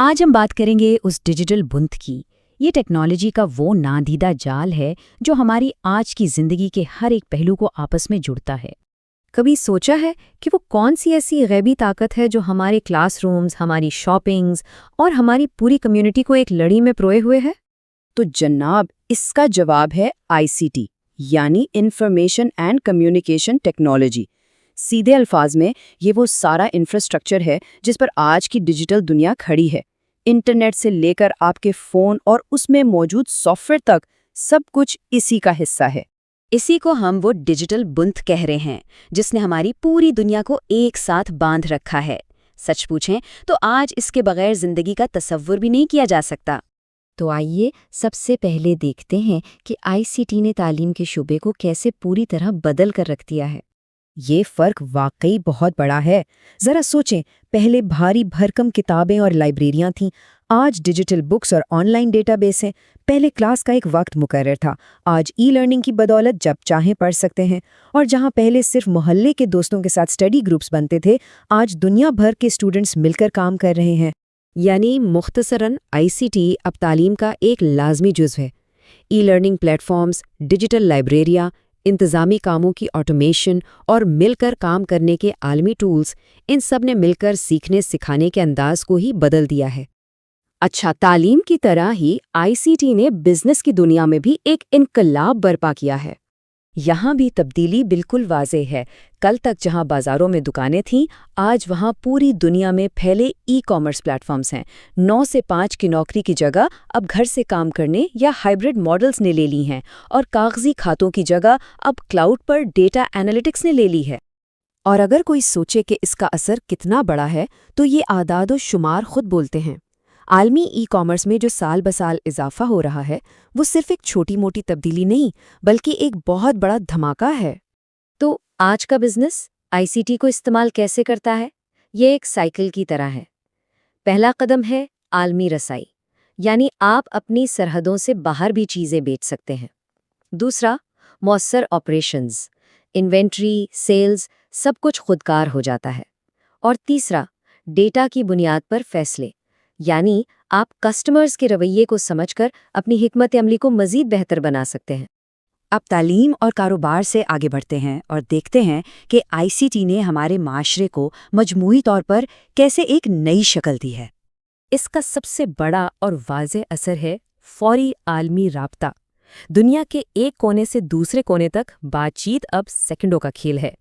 आज हम बात करेंगे उस डिजिटल बुंद की। ये टेक्नोलॉजी का वो नादीदा जाल है जो हमारी आज की जिंदगी के हर एक पहलू को आपस में जुड़ता है। कभी सोचा है कि वो कौन सी ऐसी गैबी ताकत है जो हमारे क्लासरूम्स, हमारी शॉपिंग्स और हमारी पूरी कम्युनिटी को एक लड़ी में परोए हुए है? तो जनाब, इसका जवाब है आईसीटी, यानी इंफॉर्मेशन एंड कम्युनिकेशन टेक्नोलॉजी। सीधे अल्फाज में ये वो सारा इंफ्रास्ट्रक्चर है जिस पर आज की डिजिटल दुनिया खड़ी है। इंटरनेट से लेकर आपके फ़ोन और उसमें मौजूद सॉफ्टवेयर तक सब कुछ इसी का हिस्सा है। इसी को हम वो डिजिटल बुंद कह रहे हैं जिसने हमारी पूरी दुनिया को एक साथ बांध रखा है। सच पूछें तो आज इसके बगैर जिंदगी का तसव्वुर भी नहीं किया जा सकता। तो आइए सबसे पहले देखते हैं कि आईसीटी ने तालीम के शोबे को कैसे पूरी तरह बदल कर रख दिया है। ये फ़र्क वाकई बहुत बड़ा है। ज़रा सोचें, पहले भारी भरकम किताबें और लाइब्रेरियां थीं, आज डिजिटल बुक्स और ऑनलाइन डेटाबेस हैं। पहले क्लास का एक वक्त मुकर्रर था, आज ई लर्निंग की बदौलत जब चाहें पढ़ सकते हैं। और जहां पहले सिर्फ मोहल्ले के दोस्तों के साथ स्टडी ग्रुप्स बनते थे, आज दुनिया भर के स्टूडेंट्स मिलकर काम कर रहे हैं। यानी मुख्तसरन आईसीटी अब तालीम का एक लाजमी जुज़ है। ई लर्निंग प्लेटफॉर्म्स, डिजिटल लाइब्रेरियाँ, इंतज़ामी कामों की ऑटोमेशन और मिलकर काम करने के आलमी टूल्स, इन सब ने मिलकर सीखने सिखाने के अंदाज को ही बदल दिया है। अच्छा, तालीम की तरह ही आईसीटी ने बिजनेस की दुनिया में भी एक इनकलाब बर्पा किया है। यहाँ भी तब्दीली बिल्कुल वाज़ेह है। कल तक जहाँ बाज़ारों में दुकानें थीं, आज वहाँ पूरी दुनिया में फैले ई कॉमर्स प्लेटफॉर्म्स हैं। 9 से 5 की नौकरी की जगह अब घर से काम करने या हाइब्रिड मॉडल्स ने ले ली हैं, और कागजी खातों की जगह अब क्लाउड पर डेटा एनालिटिक्स ने ले ली है। और अगर कोई सोचे कि इसका असर कितना बड़ा है, तो ये आदाद व शुमार खुद बोलते हैं। आलमी ई कॉमर्स में जो साल बसाल इजाफा हो रहा है, वो सिर्फ एक छोटी मोटी तब्दीली नहीं, बल्कि एक बहुत बड़ा धमाका है। तो आज का बिजनेस आईसीटी को इस्तेमाल कैसे करता है? ये एक साइकिल की तरह है। पहला कदम है आलमी रसाई, यानी आप अपनी सरहदों से बाहर भी चीज़ें बेच सकते हैं। दूसरा, मौसर ऑपरेशंस, इन्वेंट्री, सेल्स, सब कुछ खुदकार हो जाता है। और तीसरा, डेटा की बुनियाद पर फैसले, यानी आप कस्टमर्स के रवैये को समझकर अपनी हिकमत अमली को मज़ीद बेहतर बना सकते हैं। अब तालीम और कारोबार से आगे बढ़ते हैं और देखते हैं कि आईसीटी ने हमारे माशरे को मजमूई तौर पर कैसे एक नई शक्ल दी है। इसका सबसे बड़ा और वाज़ेह असर है फौरी आलमी राब्ता। दुनिया के एक कोने से दूसरे कोने तक बातचीत अब सेकंडों का खेल है।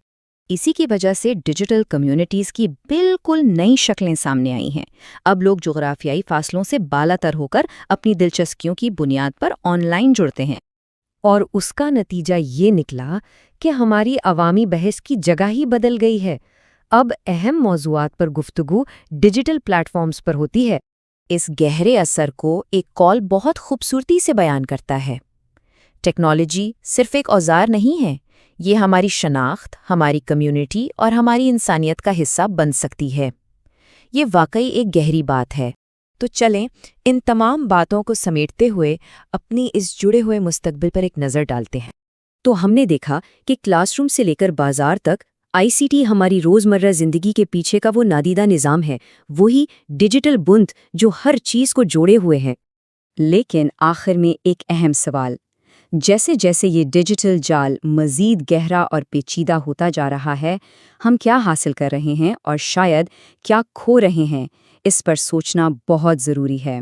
इसी की वजह से डिजिटल कम्युनिटीज़ की बिल्कुल नई शक्लें सामने आई हैं। अब लोग जोग्राफियाई फासलों से बालातर होकर अपनी दिलचस्पियों की बुनियाद पर ऑनलाइन जुड़ते हैं। और उसका नतीजा ये निकला कि हमारी अवामी बहस की जगह ही बदल गई है। अब अहम मौज़ूआत पर गुफ्तगू डिजिटल प्लेटफॉर्म्स पर होती है। इस गहरे असर को एक कॉल बहुत खूबसूरती से बयान करता है। टेक्नोलॉजी सिर्फ एक औजार नहीं है, ये हमारी शनाख्त, हमारी कम्युनिटी और हमारी इंसानियत का हिस्सा बन सकती है। ये वाकई एक गहरी बात है। तो चलें, इन तमाम बातों को समेटते हुए अपनी इस जुड़े हुए मुस्तकबिल पर एक नज़र डालते हैं। तो हमने देखा कि क्लासरूम से लेकर बाजार तक आईसीटी हमारी रोज़मर्रा ज़िंदगी के पीछे का वो नादीदा निज़ाम है, वही डिजिटल बुंद जो हर चीज़ को जोड़े हुए है। लेकिन आखिर में एक अहम सवाल, जैसे जैसे ये डिजिटल जाल मज़ीद गहरा और पेचीदा होता जा रहा है, हम क्या हासिल कर रहे हैं और शायद क्या खो रहे हैं, इस पर सोचना बहुत ज़रूरी है।